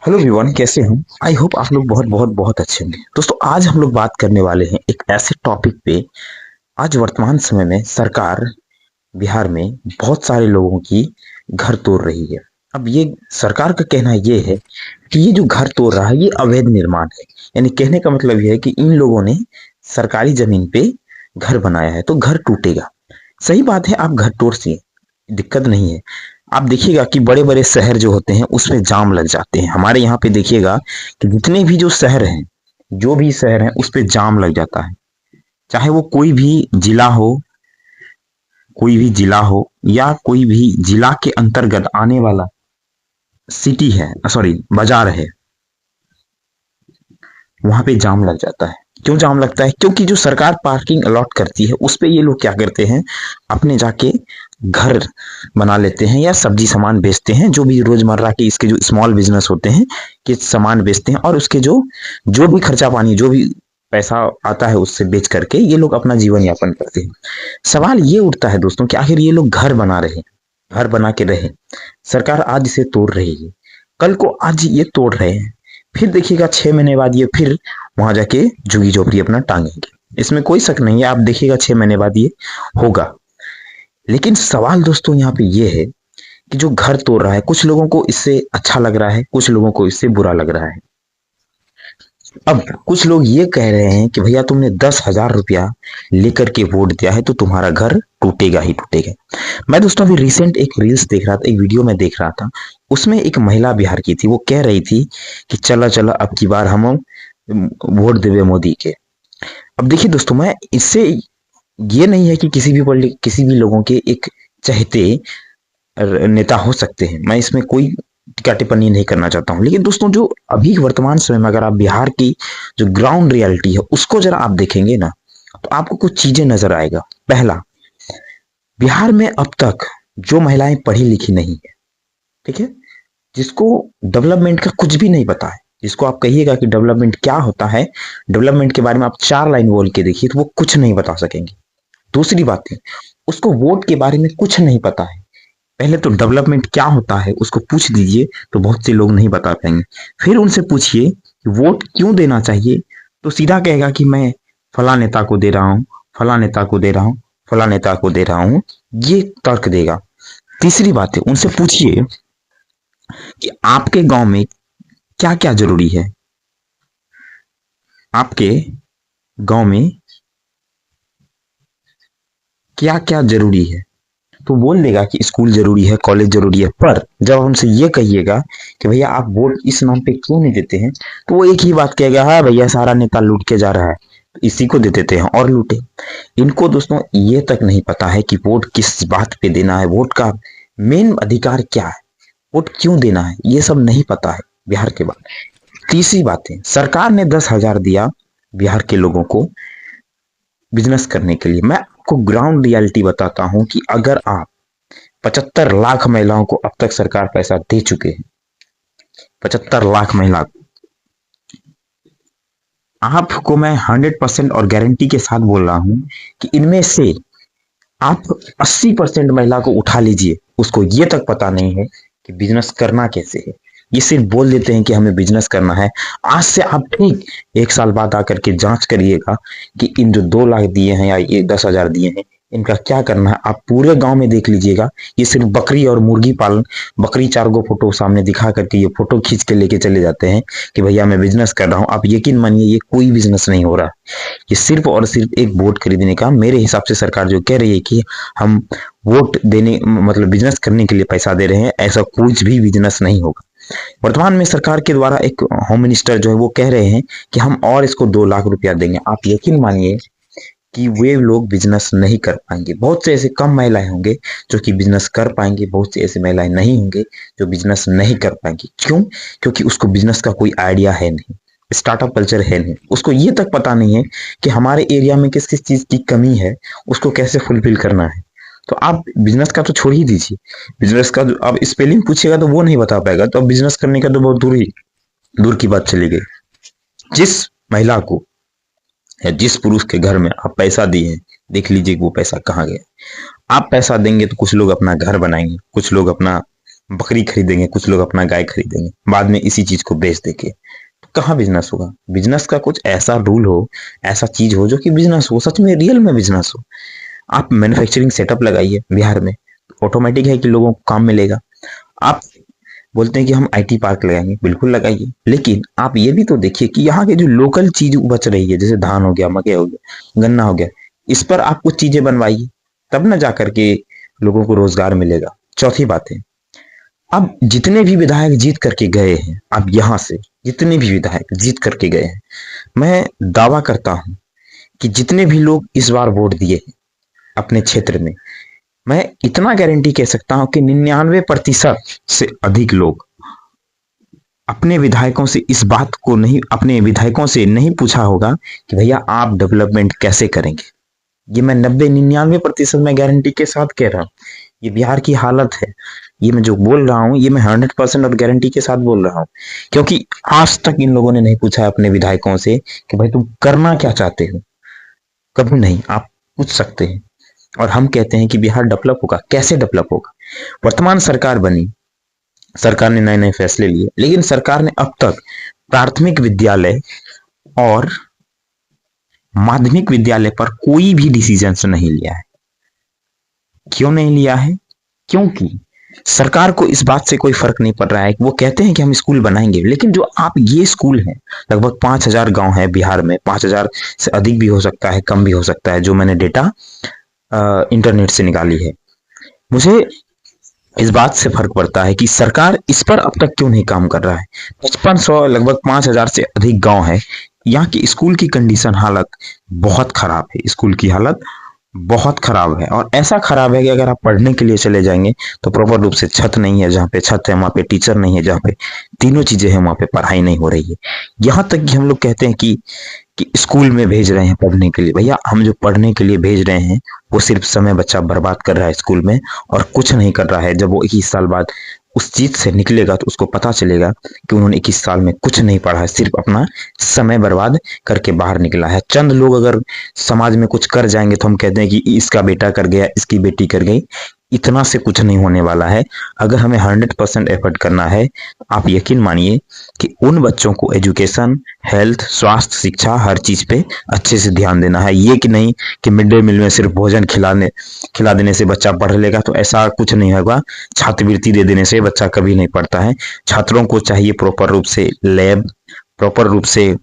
Hello everyone, कैसे हैं? I hope आप लोग बहुत बहुत बहुत अच्छे होंगे। दोस्तों, आज हम लोग बात करने वाले हैं एक ऐसे टॉपिक पे। आज वर्तमान समय में सरकार बिहार में बहुत सारे लोगों की घर तोड़ रही है। अब ये सरकार का कहना ये है कि ये जो घर तोड़ रहा है ये अवैध निर्माण है। यानी कहने का मतलब ये है कि इन लोगों ने सरकारी जमीन पे घर बनाया है तो घर टूटेगा। सही बात है, आप घर तोड़ सी दिक्कत नहीं है। आप देखिएगा कि बड़े बड़े शहर जो होते हैं उसमें जाम लग जाते हैं। हमारे यहाँ पे देखिएगा कि जितने भी जो शहर हैं, जो भी शहर हैं उस पे जाम लग जाता है। चाहे वो कोई भी जिला हो या कोई भी जिला के अंतर्गत आने वाला सिटी है, सॉरी बाजार है, वहां पे जाम लग जाता है। क्यों जाम लगता है? क्योंकि जो सरकार पार्किंग अलॉट करती है उस पे ये लोग क्या करते हैं, अपने जाके घर बना लेते हैं या सब्जी सामान बेचते हैं। जो भी रोजमर्रा के इसके जो स्मॉल बिजनेस होते हैं कि सामान बेचते हैं और उसके जो जो भी खर्चा पानी, जो भी पैसा आता है उससे बेच करके ये लोग अपना जीवन यापन करते हैं। सवाल ये उठता है दोस्तों कि आखिर ये लोग घर बना रहे हैं, घर बना के रहे, सरकार आज इसे तोड़ रही है, कल को आज ये तोड़ रहे हैं, फिर देखिएगा 6 महीने बाद ये फिर वहां जाके झुगी झोपड़ी अपना टांगेंगे। इसमें कोई शक नहीं है, आप देखिएगा 6 महीने बाद ये होगा। लेकिन सवाल दोस्तों यहाँ पे ये है कि जो घर तोड़ रहा है, कुछ लोगों को इससे अच्छा लग रहा है, कुछ लोगों को इससे बुरा लग रहा है। अब कुछ लोग ये कह रहे हैं कि भैया तुमने 10,000 रुपया लेकर के वोट दिया है तो तुम्हारा घर टूटेगा ही टूटेगा। मैं दोस्तों अभी रिसेंट एक रील्स देख रहा था, एक वीडियो में देख रहा था। उसमें एक महिला बिहार की थी, वो कह रही थी कि चला चला अब की बार हम वोट देवे मोदी के। अब देखिए दोस्तों, मैं इससे ये नहीं है कि किसी भी लोगों के एक चहेते नेता हो सकते हैं, मैं इसमें कोई टीका टिप्पणी नहीं करना चाहता हूँ। लेकिन दोस्तों, जो अभी वर्तमान समय में अगर आप बिहार की जो ग्राउंड रियलिटी है उसको जरा आप देखेंगे ना, तो आपको कुछ चीजें नजर आएगा। पहला, बिहार में अब तक जो महिलाएं पढ़ी लिखी नहीं है, ठीक है, जिसको डेवलपमेंट का कुछ भी नहीं पता है, जिसको आप कहिएगा कि डेवलपमेंट क्या होता है, डेवलपमेंट के बारे में आप 4 लाइन बोल के देखिए तो वो कुछ नहीं बता सकेंगे। दूसरी बात है, उसको वोट के बारे में कुछ नहीं पता है। पहले तो डेवलपमेंट क्या होता है उसको पूछ दीजिए तो बहुत से लोग नहीं बता पाएंगे। फिर उनसे पूछिए कि वोट क्यों देना चाहिए, तो सीधा कहेगा कि मैं फला नेता को दे रहा हूँ, फला नेता को दे रहा हूँ, फला नेता को दे रहा हूँ, ये तर्क देगा। तीसरी बात है, उनसे पूछिए कि आपके गांव में क्या क्या जरूरी है, आपके गांव में क्या क्या जरूरी है, तो बोल देगा कि स्कूल जरूरी है, कॉलेज जरूरी है। पर जब हमसे ये कहिएगा कि भैया आप वोट इस नाम पे क्यों नहीं देते हैं, तो वो एक ही बात कहेगा, हाँ भैया सारा नेता लूट के जा रहा है, तो इसी को दे देते हैं और लूटे। इनको दोस्तों ये तक नहीं पता है कि वोट किस बात पे देना है, वोट का मेन अधिकार क्या है, वोट क्यों देना है, ये सब नहीं पता है बिहार के बाद। तीसरी बात है, सरकार ने 10,000 दिया बिहार के लोगों को बिजनेस करने के लिए। मैं आपको ग्राउंड रियलिटी बताता हूं कि अगर आप 75 लाख महिलाओं को अब तक सरकार पैसा दे चुके हैं, 75 लाख महिला को, आपको मैं 100% और गारंटी के साथ बोल रहा हूं कि इनमें से आप 80% महिला को उठा लीजिए, उसको ये तक पता नहीं है कि बिजनेस करना कैसे है। ये सिर्फ बोल देते हैं कि हमें बिजनेस करना है। आज से आप ठीक 1 साल बाद आकर के जांच करिएगा कि इन जो 2 लाख दिए हैं या ये 10,000 दिए हैं, इनका क्या करना है। आप पूरे गांव में देख लीजिएगा, ये सिर्फ बकरी और मुर्गी पालन, बकरी 4 गो फोटो सामने दिखा करके ये फोटो खींच के लेके चले जाते हैं कि भैया मैं बिजनेस कर रहा हूँ। आप यकीन मानिए ये कोई बिजनेस नहीं हो रहा, ये सिर्फ और सिर्फ एक वोट खरीदने का। मेरे हिसाब से सरकार जो कह रही है कि हम वोट देने मतलब बिजनेस करने के लिए पैसा दे रहे हैं, ऐसा कुछ भी बिजनेस नहीं होगा। वर्तमान में सरकार के द्वारा एक होम मिनिस्टर जो है वो कह रहे हैं कि हम और इसको 2 लाख रुपया देंगे। आप यकीन मानिए कि वे लोग बिजनेस नहीं कर पाएंगे। बहुत से ऐसे कम महिलाएं होंगे जो कि बिजनेस कर पाएंगे, बहुत से ऐसे महिलाएं नहीं होंगे जो बिजनेस नहीं कर पाएंगी। क्यों? क्योंकि उसको बिजनेस का कोई आइडिया है नहीं, स्टार्टअप कल्चर है नहीं, उसको ये तक पता नहीं है कि हमारे एरिया में किस किस चीज की कमी है, उसको कैसे फुलफिल करना है। तो आप बिजनेस का तो छोड़ ही दीजिए, बिजनेस का जो आप स्पेलिंग पूछिएगा तो वो नहीं बता पाएगा, तो अब बिजनेस करने का तो बहुत दूर की बात चली गई। जिस महिला को या जिस पुरुष के घर में आप पैसा दिए हैं, देख लीजिए वो पैसा कहाँ गया। आप पैसा देंगे तो कुछ लोग अपना घर बनाएंगे, कुछ लोग अपना बकरी खरीदेंगे, कुछ लोग अपना गाय खरीदेंगे, बाद में इसी चीज को बेच देंगे, तो कहाँ बिजनेस होगा? बिजनेस का कुछ ऐसा रूल हो, ऐसा चीज हो जो कि बिजनेस हो, सच में रियल में बिजनेस हो। आप मैन्युफैक्चरिंग सेटअप लगाइए बिहार में, ऑटोमेटिक है कि लोगों को काम मिलेगा। आप बोलते हैं कि हम आईटी पार्क लगाएंगे, बिल्कुल लगाइए, लेकिन आप ये भी तो देखिए कि यहाँ के जो लोकल चीज बच रही है, जैसे धान हो गया, मकई हो गया, गन्ना हो गया, इस पर आप कुछ चीजें बनवाइए, तब ना जाकर के लोगों को रोजगार मिलेगा। चौथी बात है, अब जितने भी विधायक जीत करके गए हैं, अब यहाँ से जितने भी विधायक जीत करके गए हैं, मैं दावा करता हूं कि जितने भी लोग इस बार वोट दिए हैं अपने क्षेत्र में, मैं इतना गारंटी कह सकता हूं कि 99% से अधिक लोग अपने विधायकों से इस बात को नहीं, अपने विधायकों से नहीं पूछा होगा कि भैया आप डेवलपमेंट कैसे करेंगे। ये मैं 90-99% मैं गारंटी के साथ कह रहा हूँ। ये बिहार की हालत है, ये मैं जो बोल रहा हूँ ये मैं 100% और गारंटी के साथ बोल रहा हूँ, क्योंकि आज तक इन लोगों ने नहीं पूछा है अपने विधायकों से कि भाई तुम करना क्या चाहते हो। कभी नहीं, आप पूछ सकते हैं। और हम कहते हैं कि बिहार डेवलप होगा, कैसे डेवलप होगा? वर्तमान सरकार बनी, सरकार ने नए नए फैसले लिए, लेकिन सरकार ने अब तक प्राथमिक विद्यालय और माध्यमिक विद्यालय पर कोई भी डिसीजन नहीं लिया है। क्यों नहीं लिया है? क्योंकि सरकार को इस बात से कोई फर्क नहीं पड़ रहा है। वो कहते हैं कि हम स्कूल बनाएंगे, लेकिन जो आप ये स्कूल हैं, लगभग 5,000 गांव है बिहार में, 5,000 से अधिक भी हो सकता है, कम भी हो सकता है, जो मैंने डेटा इंटरनेट से निकाली है। मुझे इस बात से फर्क पड़ता है कि सरकार इस पर अब तक क्यों नहीं काम कर रहा है। 5500 लगभग 5,000 से अधिक गांव है, यहाँ की स्कूल की कंडीशन, हालत बहुत खराब है। स्कूल की हालत बहुत खराब है, और ऐसा खराब है कि अगर आप पढ़ने के लिए चले जाएंगे तो प्रॉपर रूप से छत नहीं है, जहाँ पे छत है वहां पे टीचर नहीं है, जहाँ पे तीनों चीजें हैं वहां पे पढ़ाई नहीं हो रही है। यहाँ तक कि हम लोग कहते हैं कि स्कूल में भेज रहे हैं पढ़ने के लिए। भैया, हम जो पढ़ने के लिए भेज रहे हैं वो सिर्फ समय बच्चा बर्बाद कर रहा है स्कूल में, और कुछ नहीं कर रहा है। जब वो 21 साल बाद उस चीज से निकलेगा तो उसको पता चलेगा कि उन्होंने 21 साल में कुछ नहीं पढ़ा है, सिर्फ अपना समय बर्बाद करके बाहर निकला है। चंद लोग अगर समाज में कुछ कर जाएंगे तो हम कहते हैं कि इसका बेटा कर गया, इसकी बेटी कर गई। इतना से कुछ नहीं होने वाला है। अगर हमें 100% एफर्ट करना है, आप यकीन मानिए कि उन बच्चों को एजुकेशन, हेल्थ, स्वास्थ्य, शिक्षा, हर चीज पे अच्छे से ध्यान देना है। ये कि नहीं कि मिड डे मील में सिर्फ भोजन खिला देने से बच्चा पढ़ लेगा, तो ऐसा कुछ नहीं होगा। छात्रवृत्ति दे देने से बच्चा कभी नहीं पढ़ता है। छात्रों को चाहिए प्रॉपर रूप से लैब, प्रॉपर रूप से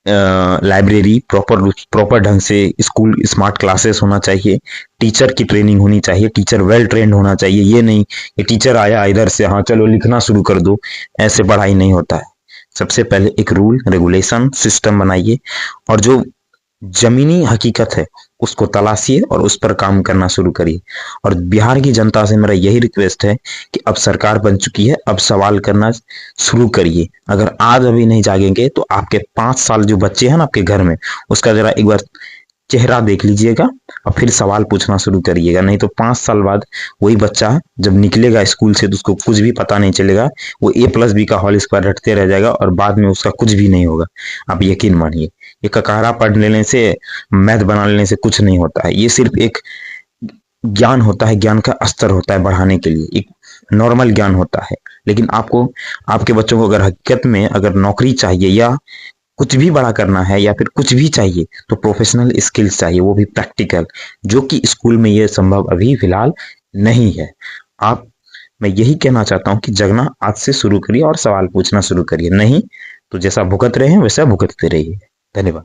लाइब्रेरी, प्रॉपर ढंग से स्कूल, स्मार्ट क्लासेस होना चाहिए, टीचर की ट्रेनिंग होनी चाहिए, टीचर वेल ट्रेंड होना चाहिए। ये नहीं कि टीचर आया इधर से, हाँ चलो लिखना शुरू कर दो, ऐसे पढ़ाई नहीं होता है। सबसे पहले एक रूल रेगुलेशन सिस्टम बनाइए, और जो जमीनी हकीकत है उसको तलाशिए और उस पर काम करना शुरू करिए। और बिहार की जनता से मेरा यही रिक्वेस्ट है कि अब सरकार बन चुकी है, अब सवाल करना शुरू करिए। अगर आज अभी नहीं जागेंगे तो आपके 5 साल जो बच्चे हैं ना आपके घर में, उसका जरा एक बार चेहरा देख लीजिएगा और फिर सवाल पूछना शुरू करिएगा। नहीं तो 5 साल बाद वही बच्चा जब निकलेगा स्कूल से तो उसको कुछ भी पता नहीं चलेगा। वो A+B का होल स्क्वायर रटते रह जाएगा और बाद में उसका कुछ भी नहीं होगा। आप यकीन मानिए, ये ककारा पढ़ लेने से, मैथ बना लेने से कुछ नहीं होता है। ये सिर्फ एक ज्ञान होता है, ज्ञान का स्तर होता है बढ़ाने के लिए, एक नॉर्मल ज्ञान होता है। लेकिन आपको, आपके बच्चों को अगर हकीकत में अगर नौकरी चाहिए या कुछ भी बड़ा करना है या फिर कुछ भी चाहिए, तो प्रोफेशनल स्किल्स चाहिए, वो भी प्रैक्टिकल, जो कि स्कूल में ये संभव अभी फिलहाल नहीं है। आप, मैं यही कहना चाहता हूं कि जगना आज से शुरू करिए और सवाल पूछना शुरू करिए। नहीं तो जैसा भुगत रहे हैं वैसा भुगतते रहिए। धन्यवाद।